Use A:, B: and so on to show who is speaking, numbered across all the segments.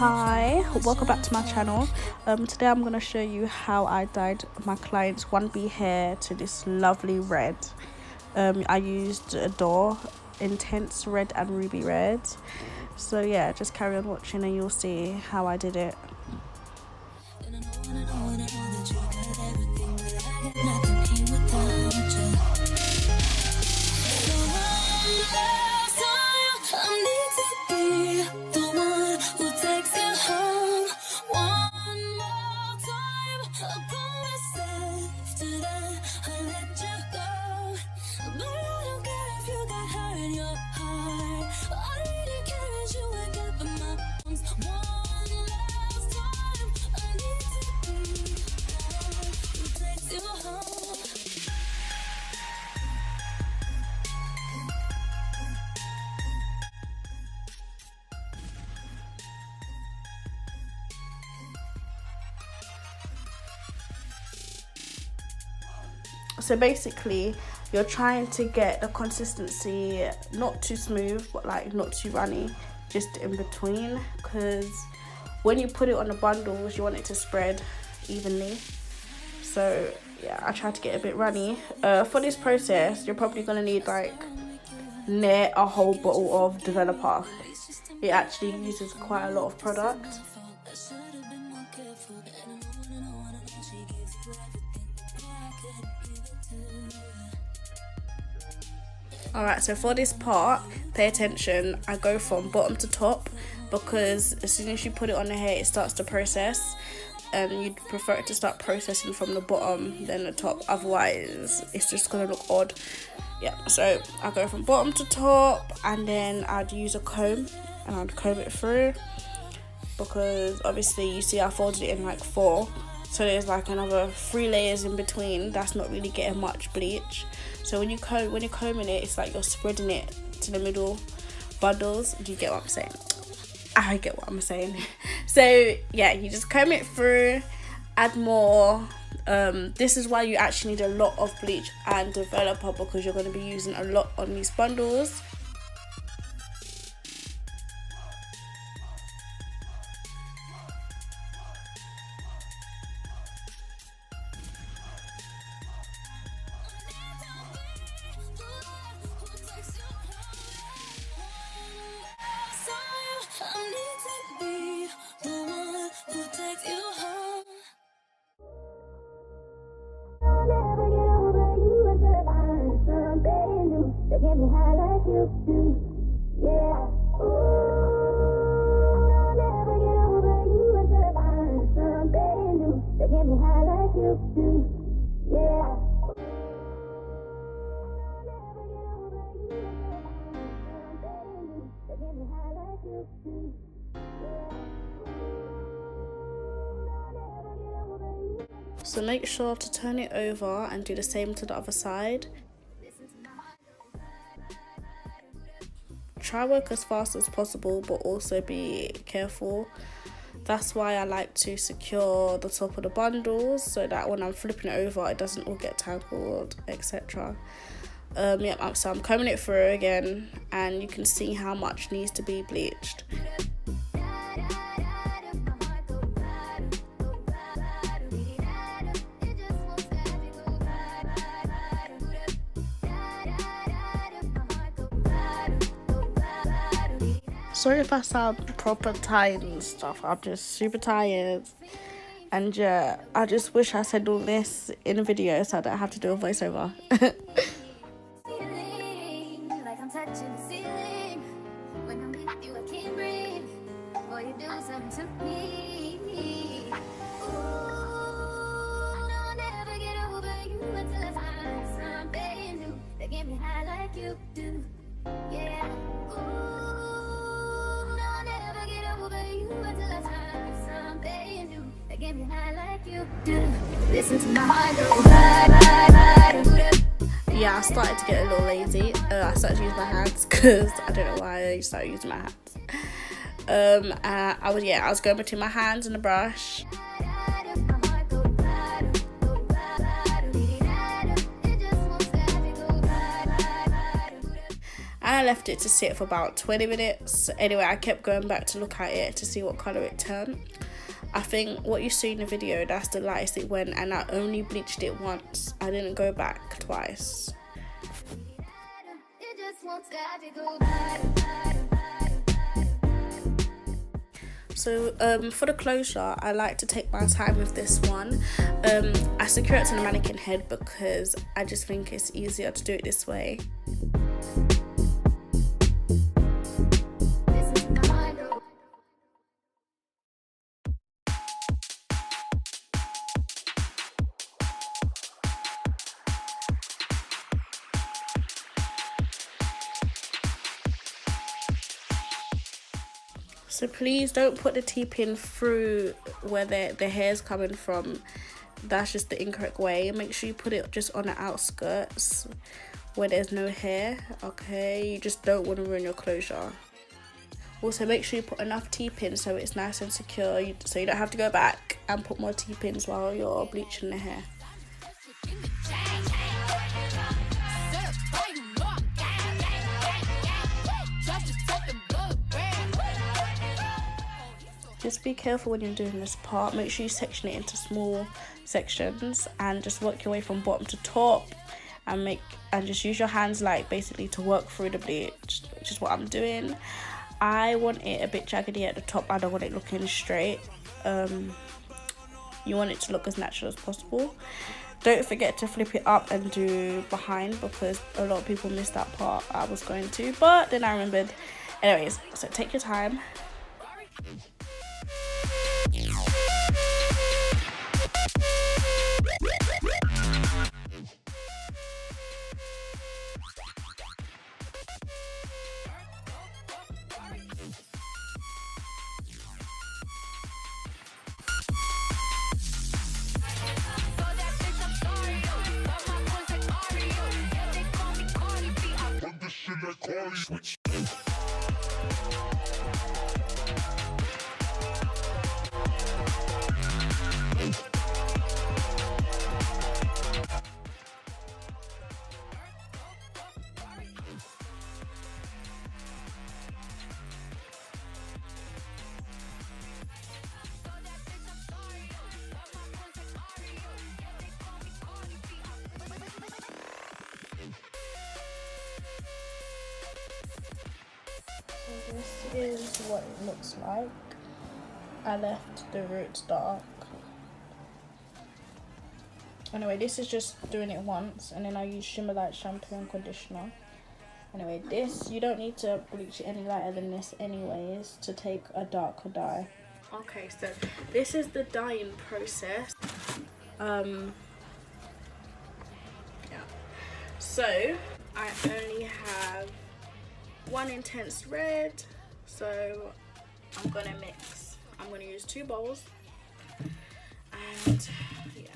A: Hi, welcome back to my channel. Today I'm going to show you how I dyed my client's 1B hair to this lovely red. I used Adore Intense Red and Ruby Red. So yeah, just carry on watching and you'll see how I did it. So basically you're trying to get the consistency not too smooth but like not too runny, just in between, because when you put it on the bundles you want it to spread evenly. So yeah, I tried to get a bit runny. For this process you're probably going to need like near a whole bottle of developer. It actually uses quite a lot of product. Alright, so for this part, pay attention. I go from bottom to top because as soon as you put it on the hair it starts to process, and you'd prefer it to start processing from the bottom than the top, otherwise it's just gonna look odd. Yeah, so I go from bottom to top and then I'd use a comb and I'd comb it through, because obviously you see I folded it in like 4, so there's like another 3 layers in between. That's not really getting much bleach. So when you're combing it, it's like you're spreading it to the middle bundles. Do you get what I'm saying? I get what I'm saying. So yeah, you just comb it through, add more. This is why you actually need a lot of bleach and developer, because you're going to be using a lot on these bundles.
B: Get me high like you do, yeah. Ooh, I'll never get over you until I find something new. They get me high like you do, yeah. They get me high like you do, yeah.
A: So make sure to turn it over and do the same to the other side. Try work as fast as possible but also be careful. That's why I like to secure the top of the bundles so that when I'm flipping it over it doesn't all get tangled, etc. Yeah, so I'm combing it through again and you can see how much needs to be bleached. Sorry if I sound proper tired and stuff, I'm just super tired. And yeah, I just wish I said all this in a video so I don't have to do a voiceover. Yeah, I started to get a little lazy. I started to use my hands because I don't know why I started using my hands. I was going between my hands and the brush. and I left it to sit for about 20 minutes. Anyway, I kept going back to look at it to see what colour it turned. I think what you see in the video, that's the lightest it went, and I only bleached it once. I didn't go back twice. So for the closure, I like to take my time with this one. I secure it to the mannequin head because I just think it's easier to do it this way. So please don't put the T-pin through where the hair's coming from. That's just the incorrect way. Make sure you put it just on the outskirts where there's no hair, okay? You just don't want to ruin your closure. Also, make sure you put enough T-pins so it's nice and secure, so you don't have to go back and put more T-pins while you're bleaching the hair. Just be careful when you're doing this part. Make sure you section it into small sections and just work your way from bottom to top, and just use your hands like basically to work through the bleach, which is what I'm doing. I want it a bit jaggedy at the top. I don't want it looking straight. You want it to look as natural as possible. Don't forget to flip it up and do behind, because a lot of people missed that part. I was going to, but then I remembered. Anyways, so take your time. This is what it looks like. I left the roots dark. Anyway, this is just doing it once, and then I use Shimmer shampoo and conditioner. Anyway, this, you don't need to bleach it any lighter than this anyways to take a darker dye. Okay, so this is the dyeing process. Yeah. So I only have one intense red, so I'm gonna mix. I'm gonna use 2 bowls, and yeah.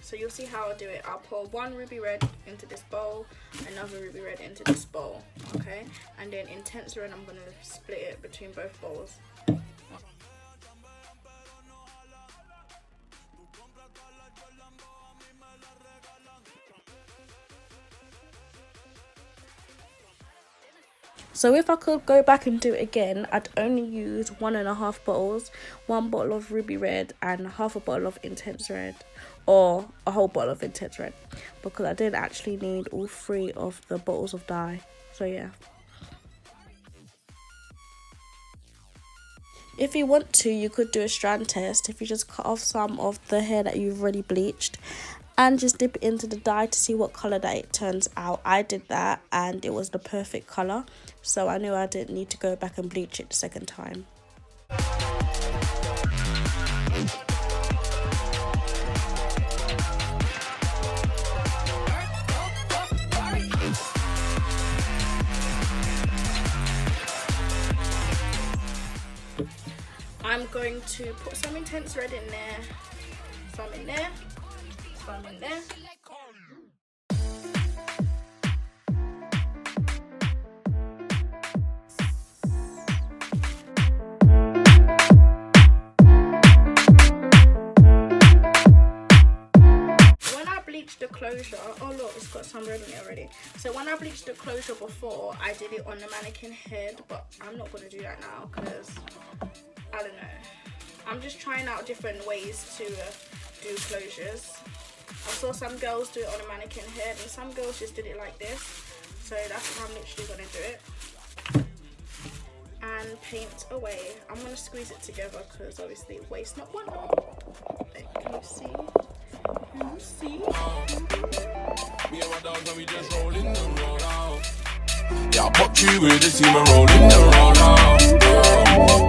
A: So you'll see how I do it. I'll pour 1 ruby red into this bowl, another ruby red into this bowl, okay? And then intense red, I'm gonna split it between both bowls. So if I could go back and do it again, I'd only use 1.5 bottles, 1 bottle of ruby red and half a bottle of intense red, or a whole bottle of intense red, because I didn't actually need all 3 of the bottles of dye. So yeah. If you want to, you could do a strand test. If you just cut off some of the hair that you've already bleached and just dip it into the dye to see what colour that it turns out. I did that and it was the perfect colour, so I knew I didn't need to go back and bleach it the second time. I'm going to put some intense red in there, some in there, some in there. When I bleach the closure, oh look, it's got some red on it already. So when I bleached the closure before, I did it on the mannequin head, but I'm not gonna do that now because I don't know. I'm just trying out different ways to do closures. I saw some girls do it on a mannequin head and some girls just did it like this. So that's how I'm literally gonna do it. And paint away. I'm gonna squeeze it together because obviously waste not one. Can you see? Can you see?
C: Me and my dogs and we just rolling and roll out. Yeah, I pop you with the team and rolling and roll out.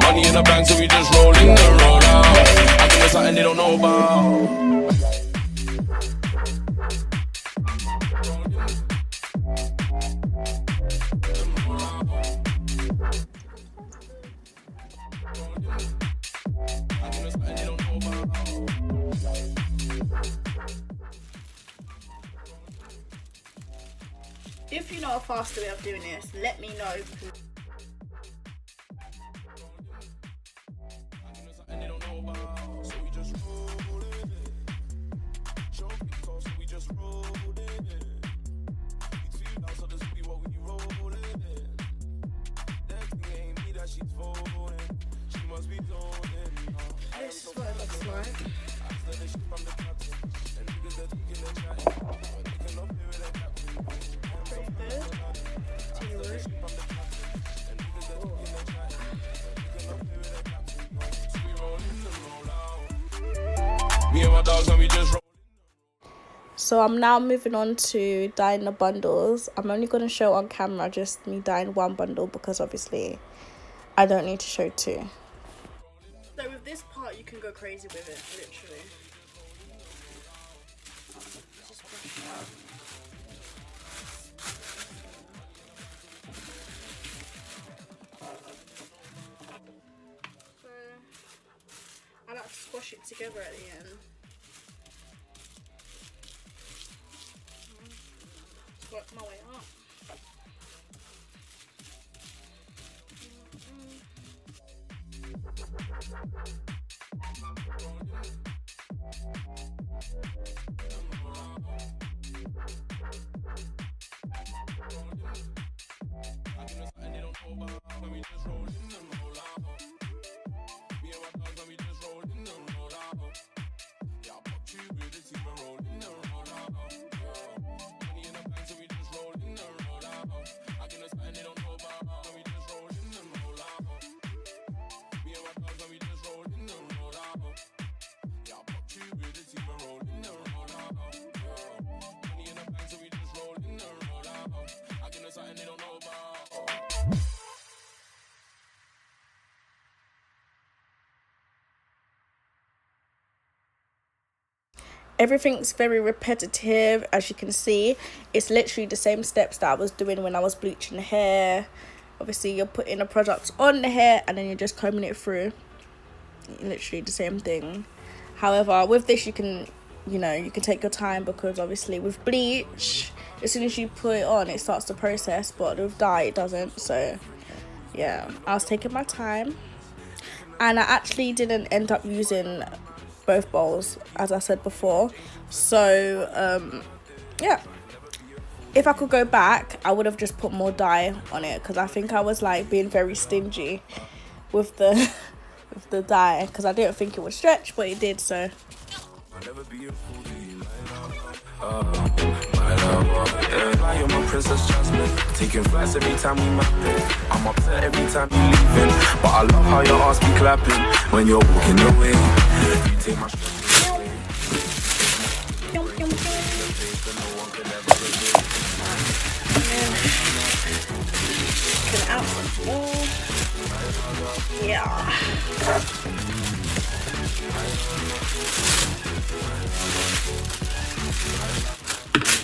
C: Money in the bank so we just rolling and roll out. I think there's something they don't know about.
A: If you know a faster way of doing this, let me know. This is what it looks like. So I'm now moving on to Dyna Bundles. I'm only going to show on camera just me dyeing one bundle because obviously I don't need to show two. So with this part you can go crazy with it, literally. Just brush it out. So I like to squash it together at the end. Work my way up. Everything's very repetitive, as you can see. It's literally the same steps that I was doing when I was bleaching the hair. Obviously you're putting a product on the hair and then you're just combing it through. Literally the same thing. However, with this you can, you know, you can take your time because obviously with bleach, as soon as you put it on it starts to process, but with dye it doesn't. So yeah, I was taking my time and I actually didn't end up using both bowls as I said before. So yeah, if I could go back I would have just put more dye on it because I think I was like being very stingy with the with the dye because I didn't think it would stretch, but it did. So you're my princess Jasmine, taking flights every time we map. I'm upset every time you leaving, but I love how your ass be clapping when you're walking away. You take my stress away. Yeah.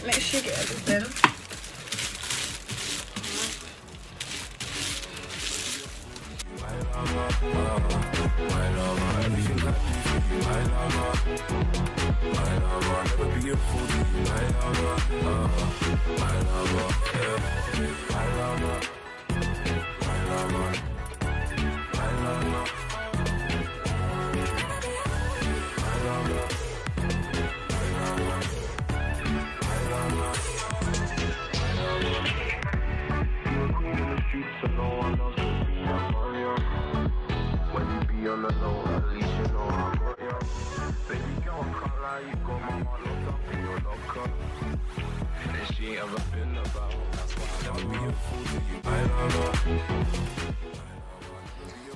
A: Make sure you get everything.
C: ain't ever been about. That's why I'll never be a fool to you. I know.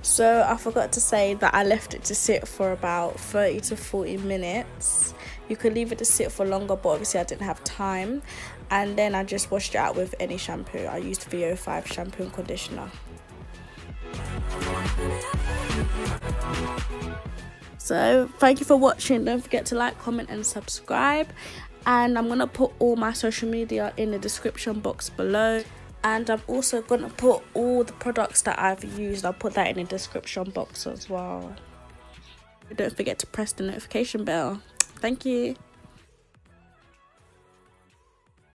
A: So I forgot to say that I left it to sit for about 30 to 40 minutes. You could leave it to sit for longer, but obviously I didn't have time. And then I just washed it out with any shampoo. I used Vo5 Shampoo and Conditioner. So thank you for watching. Don't forget to like, comment and subscribe. And I'm going to put all my social media in the description box below. And I'm also going to put all the products that I've used. I'll put that in the description box as well. Don't forget to press the notification bell. Thank you.